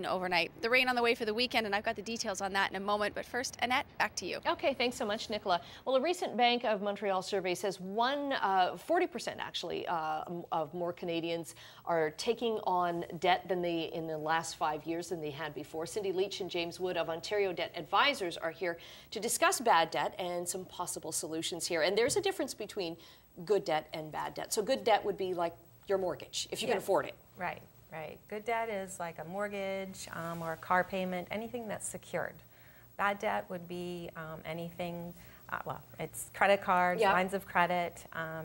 overnight. The rain on the way for the weekend, and I've got the details on that in a moment. But first, Annette, back to you. Okay, thanks so much, Nicola. Well, a recent Bank of Montreal survey says 40% actually of more Canadians are taking on debt than in the last 5 years than they had before. Cindy Leach and James Wood of Ontario Debt Advisors are here to discuss bad debt and some possible solutions here. And there's a difference between good debt and bad debt. So good debt would be like your mortgage, if you can afford it. Right. Right. Good debt is like a mortgage or a car payment, anything that's secured. Bad debt would be anything, well, it's credit cards, lines of credit,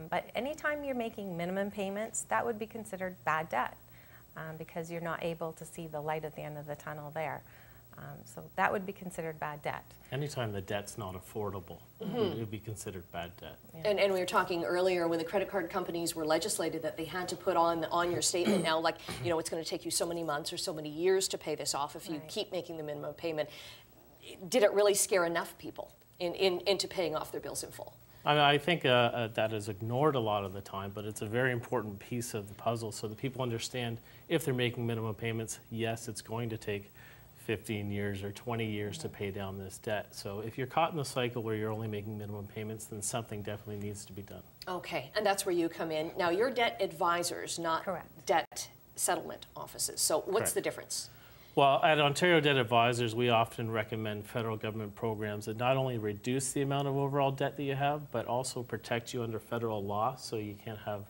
but anytime you're making minimum payments, that would be considered bad debt because you're not able to see the light at the end of the tunnel there. So that would be considered bad debt. Anytime the debt's not affordable, it would be considered bad debt. Yeah. And we were talking earlier when the credit card companies were legislated that they had to put on your statement now, like, it's going to take you so many months or so many years to pay this off if you keep making the minimum payment. Did it really scare enough people into paying off their bills in full? I think that is ignored a lot of the time, but it's a very important piece of the puzzle so that people understand if they're making minimum payments, yes, it's going to take 15 years or 20 years to pay down this debt. So if you're caught in the cycle where you're only making minimum payments, then something definitely needs to be done. Okay, and that's where you come in. Now, you're debt advisors, not debt settlement offices. So what's the difference? Well, at Ontario Debt Advisors, we often recommend federal government programs that not only reduce the amount of overall debt that you have, but also protect you under federal law, so you can't have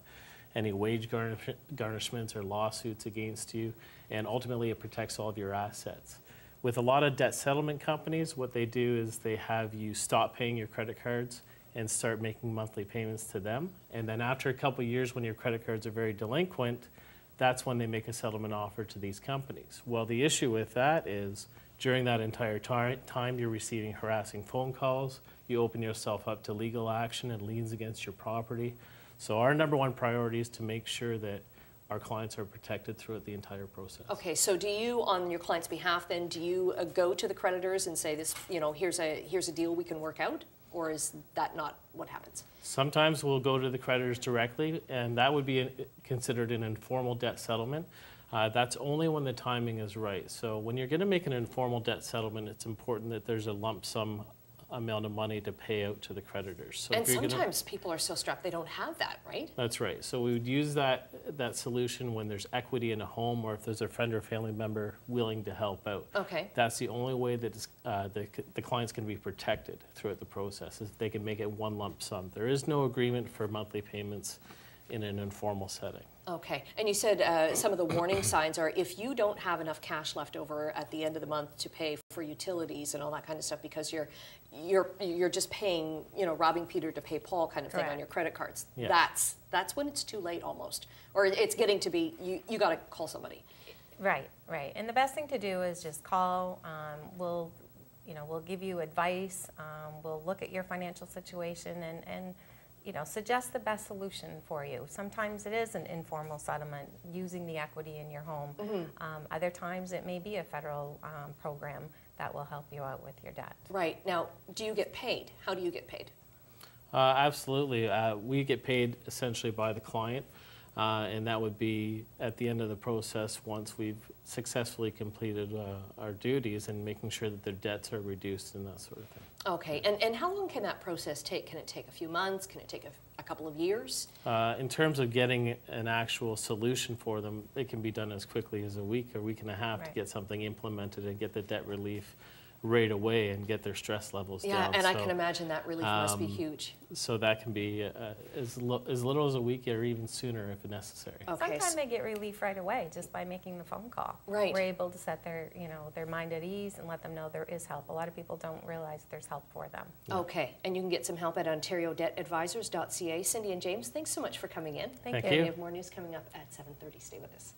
any wage garnishments or lawsuits against you, and ultimately it protects all of your assets. With a lot of debt settlement companies, what they do is they have you stop paying your credit cards and start making monthly payments to them, and then after a couple of years when your credit cards are very delinquent, that's when they make a settlement offer to these companies. Well, the issue with that is during that entire time you're receiving harassing phone calls, you open yourself up to legal action and liens against your property. So our number one priority is to make sure that our clients are protected throughout the entire process. Okay, so do you, on your client's behalf, then, do you go to the creditors and say, this, here's a deal we can work out, or is that not what happens? Sometimes we'll go to the creditors directly, and that would be considered an informal debt settlement. That's only when the timing is right. So when you're going to make an informal debt settlement, it's important that there's a lump sum amount of money to pay out to the creditors. So and sometimes people are so strapped they don't have that, right? That's right. So we would use that solution when there's equity in a home or if there's a friend or family member willing to help out. Okay. That's the only way that the clients can be protected throughout the process, is they can make it one lump sum. There is no agreement for monthly payments in an informal setting. Okay, and you said some of the warning signs are if you don't have enough cash left over at the end of the month to pay for utilities and all that kind of stuff because you're just paying, robbing Peter to pay Paul kind of thing on your credit cards. Yeah. That's when it's too late almost, or it's getting to be you got to call somebody. Right, right. And the best thing to do is just call. We'll give you advice. We'll look at your financial situation and suggest the best solution for you. Sometimes it is an informal settlement using the equity in your home. Other times it may be a federal program that will help you out with your debt. Right. Now, do you get paid? How do you get paid? Absolutely. We get paid essentially by the client, and that would be at the end of the process once we've successfully completed our duties and making sure that their debts are reduced and that sort of thing. Okay, and how long can that process take? Can it take a few months? Can it take a couple of years? In terms of getting an actual solution for them, it can be done as quickly as a week or week and a half to get something implemented and get the debt relief right away and get get their stress levels down. Yeah, and I can imagine that relief must be huge. So that can be as little as a week or even sooner if necessary. Okay. Sometimes they get relief right away just by making the phone call. Right. We're able to set their mind at ease and let them know there is help. A lot of people don't realize there's help for them. Yeah. Okay, and you can get some help at OntarioDebtAdvisors.ca. Cindy and James, thanks so much for coming in. Thank you. We have more news coming up at 7:30. Stay with us.